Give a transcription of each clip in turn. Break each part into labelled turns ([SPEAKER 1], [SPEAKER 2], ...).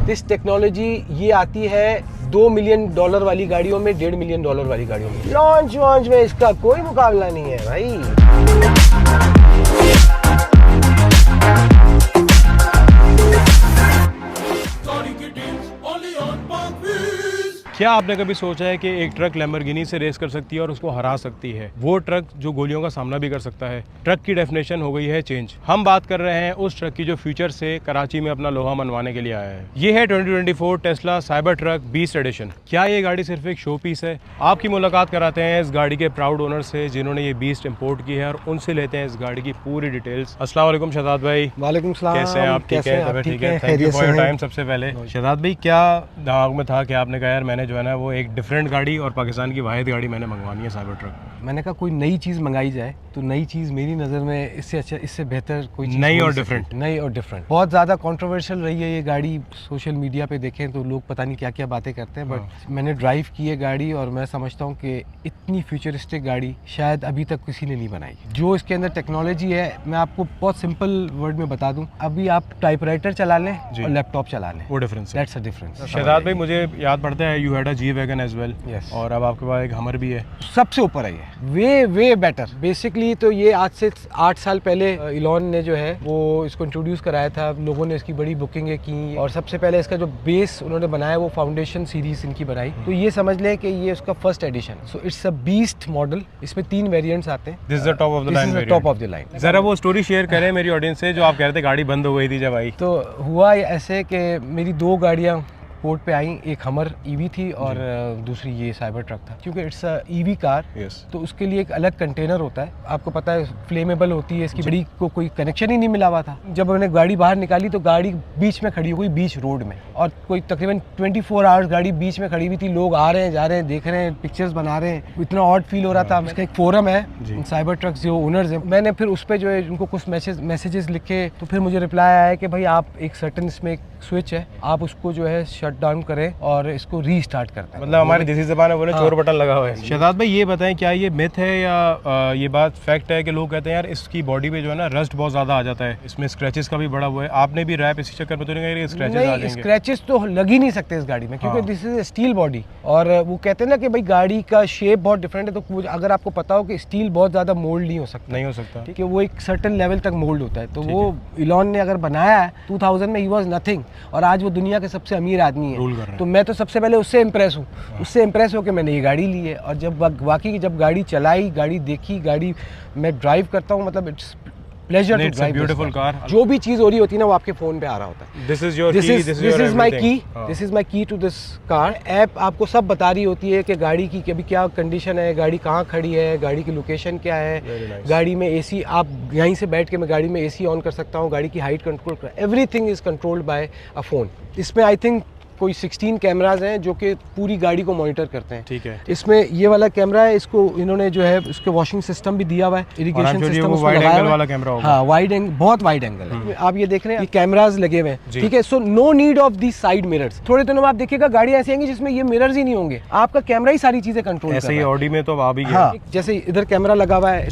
[SPEAKER 1] This technology ये आती है $2 मिलियन वाली गाड़ियों में, $1.5 मिलियन वाली गाड़ियों में। लॉन्च में इसका कोई मुकाबला नहीं है भाई।
[SPEAKER 2] क्या आपने कभी सोचा है कि एक ट्रक लैम्बोर्गिनी से रेस कर सकती है और उसको हरा सकती है? वो ट्रक जो गोलियों का सामना भी कर सकता है। ट्रक की डेफिनेशन हो गई है चेंज। हम बात कर रहे हैं उस ट्रक की जो फ्यूचर से कराची में अपना लोहा मनवाने के लिए आया है। ये है 2024 Tesla cyber truck beast edition. क्या ये गाड़ी सिर्फ एक शो पीस है? आपकी मुलाकात कराते हैं इस गाड़ी के प्राउड ओनर से जिन्होंने ये बीस्ट इंपोर्ट की है और उनसे लेते हैं इस गाड़ी की पूरी डिटेल्स। अस्सलाम वालेकुम शहजाद भाई।
[SPEAKER 1] वालेकुम सलाम।
[SPEAKER 2] कैसे हैं आप? ठीक है, ठीक है। Thank you for your time. सबसे पहले शहजाद भाई, क्या दिमाग में था कि आपने कहा यार मैंने जो है ना वो एक डिफरेंट गाड़ी और पाकिस्तान की वाहिद गाड़ी मैंने मंगवानी है साइबर ट्रक?
[SPEAKER 1] मैंने कहा कोई नई चीज़ मंगाई जाए तो नई चीज़ मेरी नज़र में इससे अच्छा, इससे बेहतर कोई चीज़
[SPEAKER 2] नई और डिफरेंट।
[SPEAKER 1] नई और डिफरेंट। बहुत ज़्यादा कंट्रोवर्शियल रही है ये गाड़ी। सोशल मीडिया पे देखें तो लोग पता नहीं क्या क्या बातें करते हैं, बट मैंने ड्राइव की है गाड़ी और मैं समझता हूँ कि इतनी फ्यूचरिस्टिक गाड़ी शायद अभी तक किसी ने नहीं बनाई। जो इसके अंदर टेक्नोलॉजी है, मैं आपको बहुत सिंपल वर्ड में बता दूँ। अभी आप टाइपराइटर चला लें और लैपटॉप चला लें,
[SPEAKER 2] वो डिफरेंस है।
[SPEAKER 1] That's a difference.
[SPEAKER 2] शहजाद भाई, मुझे याद पड़ता है you had a G wagon as well, और अब आपके पास एक हमर भी है।
[SPEAKER 1] सबसे ऊपर है ये, वे बेटर। बेसिकली तो ये आज से 8 साल पहले इलॉन ने जो है वो इसको इंट्रोड्यूस कराया था। लोगों ने इसकी बड़ी बुकिंगें की और सबसे पहले इसका जो बेस उन्होंने बनाया वो फाउंडेशन सीरीज इनकी बनाई। तो ये समझ लें कि ये उसका first edition. So it's a beast model. इसमें 3 वेरिएंट्स आते हैं।
[SPEAKER 2] This is the top of the line.
[SPEAKER 1] Top of the line.
[SPEAKER 2] जरा वो स्टोरी शेयर करें मेरी ऑडियंस से जो आप कह रहे थे गाड़ी बंद हो गई थी जब आई।
[SPEAKER 1] तो हुआ ऐसे कि मेरी 2 गाड़ियाँ पोर्ट पे आई। एक हमर ईवी थी और दूसरी ये साइबर ट्रक था। क्योंकि इट्स अ ईवी कार, तो उसके लिए एक अलग कंटेनर होता है। आपको पता है फ्लेमेबल होती है। इसकी बड़ी को कोई कनेक्शन ही नहीं मिला हुआ था। जब मैंने गाड़ी बाहर निकाली तो गाड़ी बीच में खड़ी हो गई, बीच रोड में, और कोई तकरीबन 24 आवर्स गाड़ी बीच में खड़ी हुई थी। लोग आ रहे हैं, जा रहे हैं, देख रहे हैं, पिक्चर्स बना रहे हैं। इतना ऑड फील हो रहा था। इसका एक फोरम है साइबर ट्रक्स जो ओनर्स हैं, मैंने फिर उस पर जो है उनको कुछ मैसेजेस लिखे। तो फिर मुझे रिप्लाई आया है कि भाई आप एक सर्टन इसमें एक स्विच है, आप उसको जो है शट डाउन करें और इसको रीस्टार्ट करते हैं।
[SPEAKER 2] मतलब हमारी देसी ज़बान में बोले चोर बटन लगा हुआ है। शहजाद भाई, ये बताएं क्या ये मिथ है या ये बात फैक्ट है कि लोग कहते हैं यार इसकी बॉडी पे जो है ना रस्ट बहुत ज़्यादा आ जाता है, इसमें स्क्रैचेस का भी बड़ा हुआ है? आपने भी रैप इसी चक्कर में तो नहीं स्क्रैचेस आ जाएंगे?
[SPEAKER 1] स्क्रैचेस तो लग ही नहीं सकते इस गाड़ी में, क्योंकि दिस इज स्टील बॉडी। और वो कहते हैं ना कि भाई गाड़ी का शेप बहुत डिफरेंट है। तो अगर आपको पता हो कि स्टील बहुत ज़्यादा मोल्ड नहीं हो सकता, ठीक है, वो एक सर्टन लेवल तक मोल्ड होता है। तो वो इलॉन ने अगर बनाया है 2000 में, ही वॉज नथिंग, और आज वो दुनिया के सबसे अमीर आदमी है। तो मैं तो सबसे पहले उससे इम्प्रेस हूँ। उससे इम्प्रेस होकर मैंने ये गाड़ी ली है। और जब वाकई जब गाड़ी चलाई, गाड़ी देखी, गाड़ी मैं ड्राइव करता हूँ, मतलब it's pleasure to drive beautiful car. जो भी चीज़ हो रही होती है ना वो आपके फ़ोन पे आ रहा होता है। दिस इज माई की टू दिस कार। ऐप आपको सब बता रही होती है कि गाड़ी की अभी क्या कंडीशन है, गाड़ी कहाँ खड़ी है, गाड़ी की लोकेशन क्या है, गाड़ी में एसी, आप यहीं से बैठ के मैं गाड़ी में एसी ऑन कर सकता हूँ, गाड़ी की हाइट कंट्रोल कर, everything is controlled by a phone. इसमें आई थिंक कोई 16 कैमराज हैं जो कि पूरी गाड़ी को मॉनिटर करते हैं।
[SPEAKER 2] ठीक है।
[SPEAKER 1] इसमें ये वाला कैमरा है, इसको इन्होंने जो है उसके वॉशिंग सिस्टम भी दिया हुआ है, इरिगेशन सिस्टम उसमें लगाया हुआ है। वाला कैमरा होगा। हाँ, वाइड एंगल, बहुत वाइड एंगल है। आप ये देख रहे हैं, ये कैमराज लगे हुए हैं, ठीक है। So no need of the side mirrors. थोड़े दिनों में आप देखिएगा गाड़ी ऐसी आएंगी जिसमें ये मिरर्स ही नहीं होंगे, आपका कैमरा ही सारी चीजें कंट्रोल
[SPEAKER 2] ऐसे ही ऑडी में तो आ भी गया।
[SPEAKER 1] हाँ, जैसे इधर कैमरा लगा हुआ है,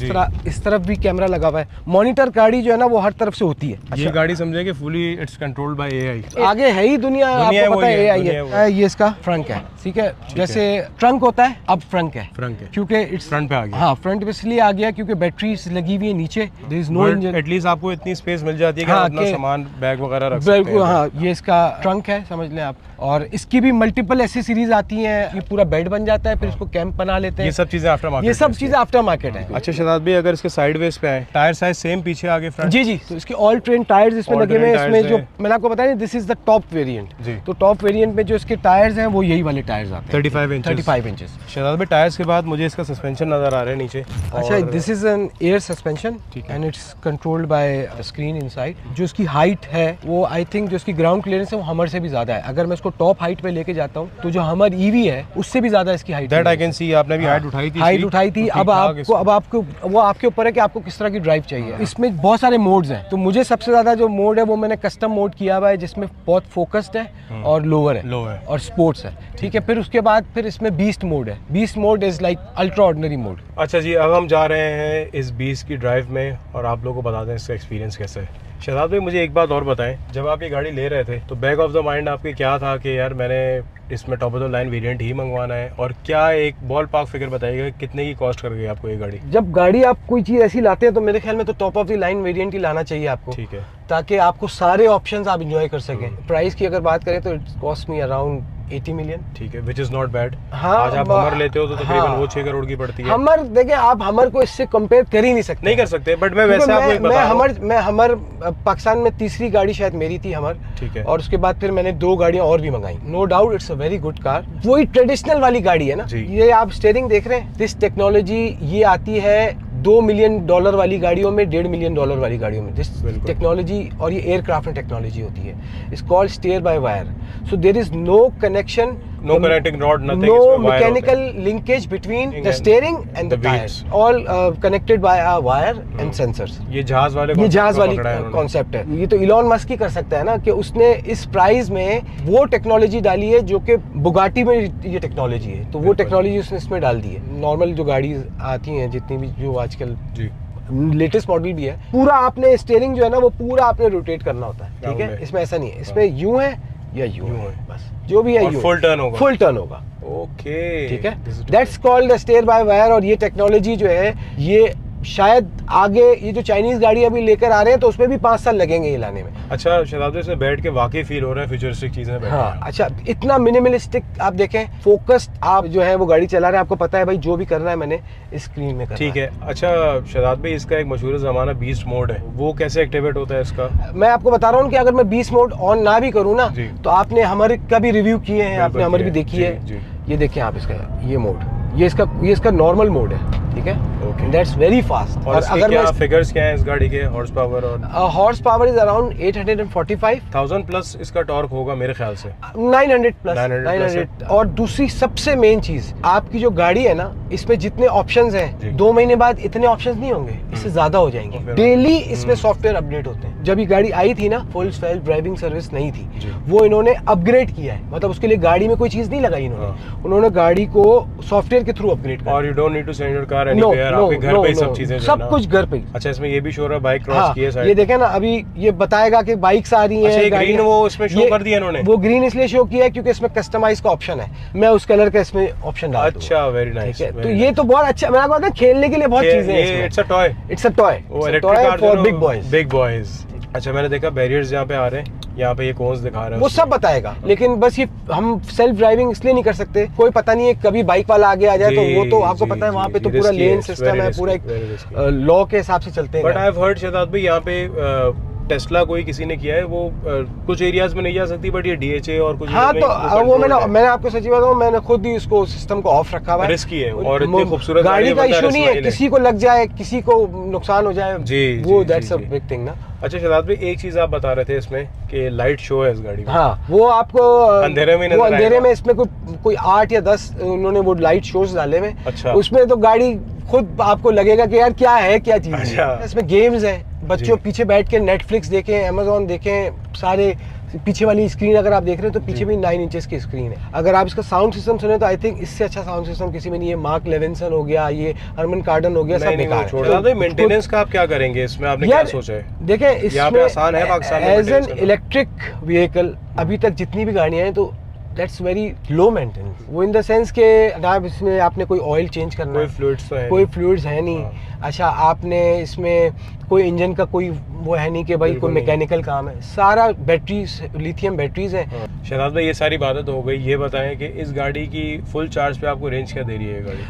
[SPEAKER 1] इस तरफ भी कैमरा लगा हुआ है। मॉनिटर गाड़ी जो है ना वो हर तरफ से होती है।
[SPEAKER 2] ये गाड़ी समझे कि fully it's controlled by AI.
[SPEAKER 1] आगे है ही दुनिया, आपको पता है एआई है। ये इसका फ्रंट है, ठीक है। जैसे ट्रंक होता है, अब फ्रंट है, क्योंकि इट्स फ्रंट पे आ गया। हाँ, फ्रंट पे इसलिए आ गया क्योंकि बैटरीज लगी हुई है नीचे। There is no engine. At least आपको इतनी स्पेस मिल जाती है कि अपना सामान बैग वगैरह रख सकते हैं। हाँ, ये इसका ट्रंक है, समझ लें आप। और इसकी भी मल्टीपल ऐसी सीरीज आती हैं। ये पूरा बेड बन जाता है, फिर इसको कैंप बना लेते हैं। ये सब चीजें आफ्टर मार्केट, ये सब चीजें आफ्टर मार्केट है।
[SPEAKER 2] अच्छा शहजाद भाई, अगर इसके साइडवेज पे आए, टायर साइज सेम पीछे आगे फ्रंट?
[SPEAKER 1] जी, तो इसके ऑल ट्रेन टायर्स इसमें लगे हुए हैं। इसमें जो मैंने आपको बताया, this is the top variant. तो टॉप वेरिएंट में जो इसके टायर्स हैं वो यही वाले टायर्स आते हैं, 35 इंचेस।
[SPEAKER 2] शहजाद भाई, टायर्स के बाद मुझे इसका सस्पेंशन नजर आ रहा है नीचे।
[SPEAKER 1] अच्छा, this is an air suspension and it's controlled by screen inside. जो इसकी हाइट है वो आई थिंक जो इसकी ग्राउंड क्लियरेंस है वो हमर से भी ज्यादा है। अगर मैं इसको टॉप हाइट पे लेके जाता हूँ तो जो हमर ईवी है उससे भी ज्यादा इसकी height.
[SPEAKER 2] That I can see. आपने भी हाइट उठाई थी।
[SPEAKER 1] अब आपको वो आपके ऊपर है कि आपको किस तरह की ड्राइव चाहिए। इसमें बहुत सारे मोड्स हैं। तो मुझे सबसे ज्यादा जो मोड है वो मैंने कस्टम मोड किया हुआ है, जिसमें बहुत फोकस्ड है और लोअर है और स्पोर्ट्स है, ठीक है। है। फिर उसके बाद फिर इसमें बीस्ट मोड है। Beast mode is like ultra ordinary mode.
[SPEAKER 2] अच्छा जी, अब हम जा रहे हैं इस बीस्ट की ड्राइव में और आप लोगों को बता दें इसका एक्सपीरियंस कैसा है। शहजाद भाई मुझे एक बात और बताएं, जब आप ये गाड़ी ले रहे थे तो बैक ऑफ द माइंड आपके क्या था कि यार मैंने इसमें top of the line variant ही मंगवाना है, और क्या एक बॉल पार्क फिगर बताइएगा कितने की कॉस्ट कर गई आपको ये गाड़ी?
[SPEAKER 1] जब गाड़ी आप कोई चीज़ ऐसी लाते हैं तो मेरे ख्याल में तो top of the line variant ही लाना चाहिए आपको,
[SPEAKER 2] ठीक है,
[SPEAKER 1] ताकि आपको सारे ऑप्शंस आप इंजॉय कर सकें। प्राइस की अगर बात करें तो it's cost me around 80 million.
[SPEAKER 2] ठीक है, विच इज़ नॉट बैड।
[SPEAKER 1] हाँ,
[SPEAKER 2] आज आप हमर लेते हो तो तकरीबन वो 6 करोड़ की पड़ती है।
[SPEAKER 1] हमर देखें, आप हमर को इससे कंपेयर कर ही नहीं सकते।
[SPEAKER 2] नहीं कर सकते, बट मैं वैसे आपको एक बता रहा हूं।
[SPEAKER 1] मैं हमर पाकिस्तान में तीसरी गाड़ी शायद मेरी थी हमर,
[SPEAKER 2] ठीक है,
[SPEAKER 1] और उसके बाद फिर मैंने 2 गाड़ियां और भी मंगाई। No doubt it's a very good car. वही ट्रेडिशनल वाली गाड़ी है ना, ये आप स्टीयरिंग देख रहे हैं, दिस टेक्नोलॉजी ये आती है $2 मिलियन वाली गाड़ियों में, $1.5 मिलियन वाली गाड़ियों में। दिस टेक्नोलॉजी, और ये एयरक्राफ्ट में टेक्नोलॉजी होती है, it's called steer by wire. So there is no connection,
[SPEAKER 2] no connecting rod, nothing,
[SPEAKER 1] no mechanical linkage between the steering and the tires, all connected by a wire and sensors।
[SPEAKER 2] ये जहाज वाले
[SPEAKER 1] concept है। ये तो Elon Musk ही कर सकता है ना, कि उसने इस प्राइस में वो टेक्नोलॉजी डाली है जो कि बुगाटी में ये टेक्नोलॉजी है, तो वो टेक्नोलॉजी उसने इसमें डाल दी है। नॉर्मल जो गाड़ी आती हैं जितनी भी, जो आजकल लेटेस्ट मॉडल भी है, पूरा आपने स्टीयरिंग जो है ना वो पूरा आपने रोटेट करना होता है, ठीक है। इसमें ऐसा नहीं है, इसमें यूं है या यूं है, बस जो भी है
[SPEAKER 2] फुल टर्न होगा,
[SPEAKER 1] फुल टर्न होगा।
[SPEAKER 2] ओके,
[SPEAKER 1] ठीक है, that's called steer by wire. और ये टेक्नोलॉजी जो है ये शायद आगे ये जो चाइनीज गाड़ी अभी लेकर आ रहे हैं तो उसमें भी 5 साल लगेंगे ये लाने में।
[SPEAKER 2] अच्छा शहजाद, इसमें बैठ के वाकई फील हो रहा है फ्यूचरिस्टिक चीजें।
[SPEAKER 1] हाँ, अच्छा, इतना मिनिमलिस्टिक आप देखें, फोकस्ड आप जो है वो गाड़ी चला रहे हैं, आपको पता है भाई जो भी करना है मैंने इस स्क्रीन में करना।
[SPEAKER 2] ठीक है। अच्छा शहजाद भाई, इसका एक मशहूर ज़माना बीस्ट मोड है, वो कैसे एक्टिवेट होता है इसका?
[SPEAKER 1] मैं आपको बता रहा हूँ कि अगर मैं बीस्ट मोड ऑन ना भी करूँ ना, तो आपने हमर का भी रिव्यू किए हैं, आपने हमर भी देखी है, ये देखिए आप इसका ये मोड, ये इसका नॉर्मल मोड है, ठीक है। Okay, that's very fast.
[SPEAKER 2] और अगर क्या फिगर्स क्या है इस गाड़ी के, हॉर्स पावर? और
[SPEAKER 1] horse power is around 845,000
[SPEAKER 2] plus इसका टॉर्क होगा मेरे ख्याल से
[SPEAKER 1] 900 प्लस 900। और दूसरी सबसे मेन चीज, आपकी जो गाड़ी है ना, इसमें जितने ऑप्शंस हैं 2 महीने बाद इतने ऑप्शंस नहीं होंगे, इससे ज्यादा हो जाएंगे। डेली इसमें सॉफ्टवेयर अपडेट होते हैं। जब ये गाड़ी आई थी ना, फुल सेल्फ ड्राइविंग सर्विस नहीं थी, वो इन्होंने अपग्रेड किया है, मतलब उसके लिए गाड़ी में कोई चीज नहीं लगाई उन्होंने गाड़ी को सॉफ्टवेयर के थ्रू अपग्रेड किया।
[SPEAKER 2] और you don't need to send your car anywhere, आपके घर पे सब चीजें,
[SPEAKER 1] सब कुछ घर पे।
[SPEAKER 2] अच्छा, इसमें ये भी शो रहा है बाइक क्रॉस की है साइड।
[SPEAKER 1] ये देखें ना, अभी ये बताएगा कि बाइक्स आ रही हैं।
[SPEAKER 2] अच्छा, ग्रीन वो इसमें शो कर दिया इन्होंने।
[SPEAKER 1] वो ग्रीन इसलिए शो किया है क्योंकि इसमें कस्टमाइज का ऑप्शन है, मैं उस कलर का इसमें ऑप्शन डाल दूंगा।
[SPEAKER 2] अच्छा, वेरी नाइस।
[SPEAKER 1] तो ये तो बहुत अच्छा, मैं आपको बताऊं, खेलने के लिए बहुत चीजें हैं।
[SPEAKER 2] It's a toy,
[SPEAKER 1] it's a toy for big boys,
[SPEAKER 2] big boys. अच्छा, मैंने देखा बैरियर्स यहाँ पे आ रहे हैं, यहाँ पे ये कोन्स दिखा रहा है,
[SPEAKER 1] वो सब बताएगा। लेकिन बस ये हम सेल्फ ड्राइविंग इसलिए नहीं कर सकते, कोई पता नहीं है कभी बाइक वाला आगे आ जाए, तो वो तो आपको पता है वहाँ पे तो पूरा लेन सिस्टम है, पूरा एक लॉ के हिसाब से चलते हैं।
[SPEAKER 2] But I have heard Shahzad भाई, यहाँ पे टेस्ला कोई किसी ने किया है, वो कुछ एरियाज में नहीं जा सकती, बट ये DHA और कुछ।
[SPEAKER 1] हाँ, तो वो मैंने आपको सच्ची बताऊं, मैंने खुद ही इसको सिस्टम को ऑफ रखा हुआ है।
[SPEAKER 2] रिस्की है और इतनी खूबसूरत
[SPEAKER 1] गाड़ी का इशू नहीं है, किसी को लग जाए, किसी को नुकसान हो जाए, वो दैट्स अ बिग थिंग ना।
[SPEAKER 2] अच्छा शहजाद भाई, एक चीज आप बता रहे थे इसमें कि लाइट शो है इस गाड़ी में।
[SPEAKER 1] हाँ, वो आपको
[SPEAKER 2] अंधेरे में
[SPEAKER 1] इसमें कोई 8 या 10 उन्होंने वो लाइट शोज डाले में।
[SPEAKER 2] अच्छा,
[SPEAKER 1] उसमें तो गाड़ी खुद आपको लगेगा कि यार क्या है, क्या चीज है। इसमें गेम्स हैं, बच्चों पीछे बैठ के नेटफ्लिक्स देखें, अमेजोन देखें, सारे पीछे वाली स्क्रीन अगर आप देख रहे हैं तो पीछे भी 9 इंचेस की स्क्रीन है। अगर आप इसका साउंड सिस्टम सुने तो आई थिंक इससे अच्छा साउंड सिस्टम किसी में नहीं है। मार्क लेविंसन हो गया, ये हरमन कार्डन हो गया, सब बेकार है।
[SPEAKER 2] मेंटेनेंस का आप क्या करेंगे इसमें, आपने क्या सोचा है?
[SPEAKER 1] देखें, इसमें
[SPEAKER 2] आसान है पाकिस्तान में
[SPEAKER 1] एज एन इलेक्ट्रिक व्हीकल अभी तक जितनी भी गाड़ियां हैं तो दैट्स वेरी लो मेंटेनेंस। वो इन द सेंस के आप इसमें आपने कोई ऑयल चेंज करना, कोई फ्लूइड्स है नहीं। अच्छा, आपने इसमें कोई इंजन का कोई वो है नहीं कि भाई कोई मैकेनिकल काम है, सारा बैटरीज, लिथियम बैटरीज हैं।
[SPEAKER 2] शहजाद भाई, ये सारी बातें तो हो गई, ये बताएं कि इस गाड़ी की फुल चार्ज पे आपको रेंज क्या दे रही है गाड़ी?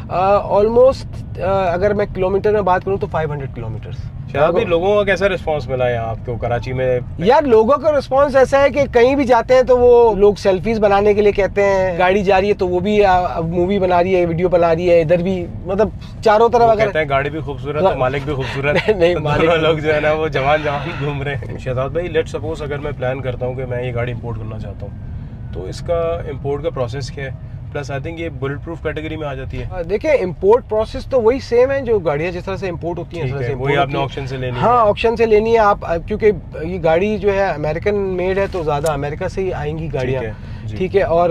[SPEAKER 1] ऑलमोस्ट अगर मैं किलोमीटर में बात करूं तो 500 किलोमीटर।
[SPEAKER 2] शहजाद भाई, लोगों का कैसा रिस्पांस मिला है आपको कराची में?
[SPEAKER 1] यार, लोगों का रिस्पांस ऐसा है कि कहीं भी जाते हैं तो वो लोग सेल्फीज बनाने के लिए कहते हैं, गाड़ी जा रही है तो वो भी मूवी बना रही है, वीडियो बना रही है, इधर भी, मतलब चारों तरफ। अगर
[SPEAKER 2] कहते हैं गाड़ी भी खूबसूरत है, मालिक भी खूबसूरत नहीं, मालिक लोग जो है ना वो जवान घूम रहे हैं। शहजाद भाई, लेट्स सपोज अगर मैं प्लान करता हूँ कि मैं ये गाड़ी इंपोर्ट करना चाहता हूँ, तो इसका इंपोर्ट का प्रोसेस क्या है? प्लस आई थिंक ये बुलेट प्रूफ कैटेगरी में आ जाती है।
[SPEAKER 1] देखिए इंपोर्ट प्रोसेस तो वही सेम है, जो गाड़ियाँ जिस तरह से इंपोर्ट होती हैं,
[SPEAKER 2] वही आपने ऑक्शन से लेनी है।
[SPEAKER 1] हाँ, ऑक्शन से लेनी है आप, क्योंकि ये गाड़ी जो है अमेरिकन मेड है तो ज़्यादा अमेरिका से ही आएंगी गाड़ियाँ, ठीक है। और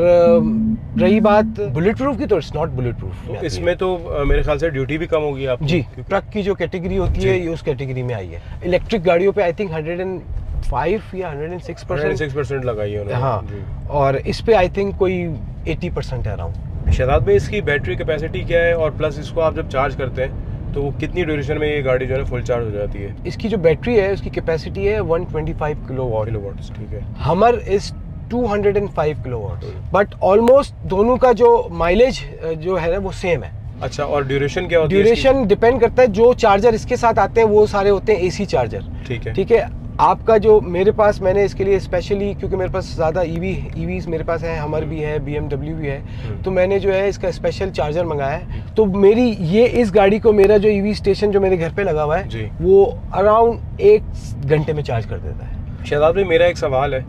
[SPEAKER 1] रही बात बुलेट प्रूफ की, तो इट्स नॉट बुलेट प्रूफ।
[SPEAKER 2] इसमें तो मेरे ख्याल से ड्यूटी भी कम होगी आपकी।
[SPEAKER 1] जी, ट्रक की जो कैटेगरी होती है ये उस कैटेगरी में आई है। इलेक्ट्रिक गाड़ियों पे आई थिंक 105 या 106%
[SPEAKER 2] लगाई है उन्होंने।
[SPEAKER 1] हाँ, और इस पे आई थिंक कोई 80% है अराउंड।
[SPEAKER 2] शहजाद भाई, इसकी बैटरी कैपेसिटी क्या है, और प्लस इसको आप जब चार्ज करते हैं तो कितनी ड्यूरेशन में ये गाड़ी जो है फुल चार्ज हो जाती है?
[SPEAKER 1] इसकी जो बैटरी है उसकी कैपेसिटी है 125 किलोवाट।
[SPEAKER 2] ठीक है।
[SPEAKER 1] हमर इज 205 किलोवाट, बट ऑलमोस्ट दोनों का जो माइलेज जो है ना वो सेम है।
[SPEAKER 2] अच्छा, और ड्यूरेशन क्या होती है?
[SPEAKER 1] ड्यूरेशन डिपेंड करता है, जो चार्जर इसके साथ आते हैं वो सारे होते हैं एसी चार्जर।
[SPEAKER 2] ठीक है,
[SPEAKER 1] ठीक है। आपका जो मेरे पास, मैंने इसके लिए स्पेशली, क्योंकि मेरे पास ज़्यादा ईवीज मेरे पास है, हमर भी है, BMW भी है, तो मैंने जो है इसका स्पेशल चार्जर मंगाया है। तो मेरी ये इस गाड़ी को, मेरा जो ईवी स्टेशन जो मेरे घर पे लगा हुआ है वो अराउंड 1 घंटे में चार्ज कर देता है।
[SPEAKER 2] शहजाद भाई, मेरा एक सवाल है,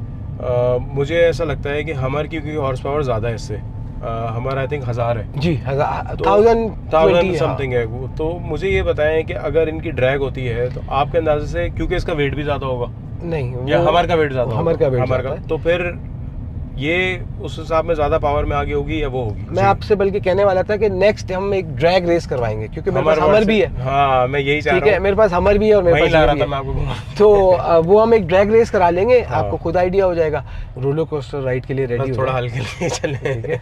[SPEAKER 2] मुझे ऐसा लगता है कि हमर की क्योंकि हॉर्स पावर ज़्यादा है इससे, हमारा आई थिंक 1000 है
[SPEAKER 1] जी, 1000
[SPEAKER 2] समथिंग है वो। तो मुझे ये बताएं कि अगर इनकी ड्रैग होती है तो आपके अंदाजे से, क्योंकि इसका वेट भी ज़्यादा होगा,
[SPEAKER 1] नहीं
[SPEAKER 2] या हमार का वेट ज़्यादा,
[SPEAKER 1] हमार का वेट ज़्यादा है,
[SPEAKER 2] तो फिर ये उस हिसाब में ज़्यादा पावर में आगे होगी या वो होगी?
[SPEAKER 1] मैं आपसे बल्कि कहने वाला था कि नेक्स्ट हम एक ड्रैग रेस करवाएंगे, क्योंकि मेरे पास हमर भी है।
[SPEAKER 2] हाँ, मैं यही चाह रहा हूँ।
[SPEAKER 1] ठीक है, मेरे पास हमर भी है और मेरे पास
[SPEAKER 2] ला रहा था मैं आपको।
[SPEAKER 1] तो वो हम एक ड्रैग रेस करा लेंगे, आपको खुद आइडिया हो जाएगा। रोलर कोस्टर राइड के लिए रेडी हो,
[SPEAKER 2] थोड़ा हल्के लिए चले। ठीक है।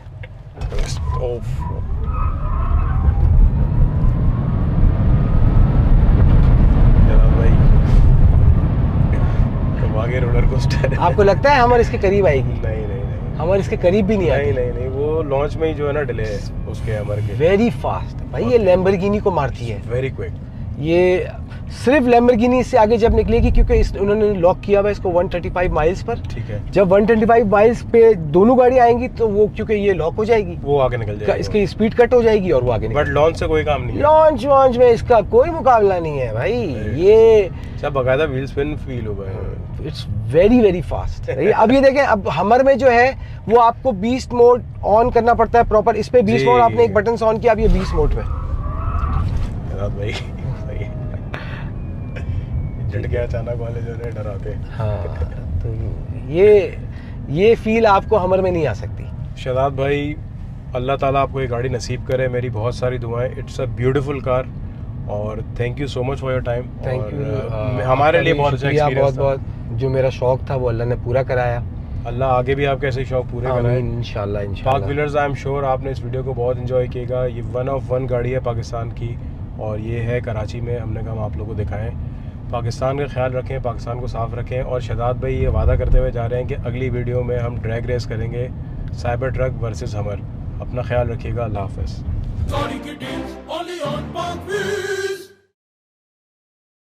[SPEAKER 2] आगे रोलर कोस्टर।
[SPEAKER 1] आपको लगता है हमारे इसके करीब आएगी?
[SPEAKER 2] नहीं नहीं नहीं,
[SPEAKER 1] हमारे इसके करीब भी नहीं आएगी।
[SPEAKER 2] नहीं नहीं, वो लॉन्च में ही जो है ना डिले है उसके हमारे के।
[SPEAKER 1] वेरी फास्ट भाई, ये लैम्बोर्गिनी को मारती है,
[SPEAKER 2] वेरी क्विक।
[SPEAKER 1] ये सिर्फ लैम्बोर्गिनी से आगे जब निकलेगी, क्योंकि उन्होंने लॉक किया हुआ इसको 135 माइल्स पर।
[SPEAKER 2] ठीक है।
[SPEAKER 1] जब 125 माइल्स पे दोनों गाड़ी आएंगी तो वो, क्योंकि ये लॉक हो जाएगी,
[SPEAKER 2] वो आगे निकल जाएगी,
[SPEAKER 1] इसकी स्पीड कट हो जाएगी और वो आगे
[SPEAKER 2] बट लॉन्च से कोई काम नहीं है।
[SPEAKER 1] लॉन्च में इसका कोई मुकाबला नहीं है भाई। ये
[SPEAKER 2] सब बकायदा व्हील स्पिन फील होगा,
[SPEAKER 1] इट्स वेरी वेरी फास्ट। अब ये देखें, अब हमर में जो है वो आपको बीस्ट मोड ऑन करना पड़ता है प्रॉपर। इस पे बीस्ट मोड आपने एक बटन से ऑन किया, अब ये बीस्ट मोड पे
[SPEAKER 2] भाई झट गया अचानक वाले जो है डराते।
[SPEAKER 1] हाँ, तो ये फील आपको हमर में नहीं आ सकती।
[SPEAKER 2] शहजाद भाई, अल्लाह ताला आपको ये गाड़ी नसीब करे, मेरी बहुत सारी दुआएं। इट्स अ ब्यूटीफुल कार, और thank you so much for your time.
[SPEAKER 1] Thank you,
[SPEAKER 2] हमारे लिए बहुत अच्छा एक्सपीरियंस था।
[SPEAKER 1] बहुत जो मेरा शौक था वो अल्लाह ने पूरा कराया।
[SPEAKER 2] अल्लाह आगे भी आपके ऐसे शौक पूरे कराए
[SPEAKER 1] इंशाल्लाह।
[SPEAKER 2] पाक व्हीलर्स, आई एम श्योर आपने इस वीडियो को बहुत एंजॉय किएगा। ये 1 ऑफ 1 गाड़ी है पाकिस्तान की, और ये है कराची में। हमने कहा हम आप लोगों को दिखाएं। पाकिस्तान का ख्याल रखें, पाकिस्तान को साफ़ रखें। और शहजाद भाई ये वादा करते हुए जा रहे हैं कि अगली वीडियो में हम ड्रैग रेस करेंगे, साइबर ट्रक वर्सेस हमर। अपना ख्याल रखिएगा, अल्लाह हाफ़िज़।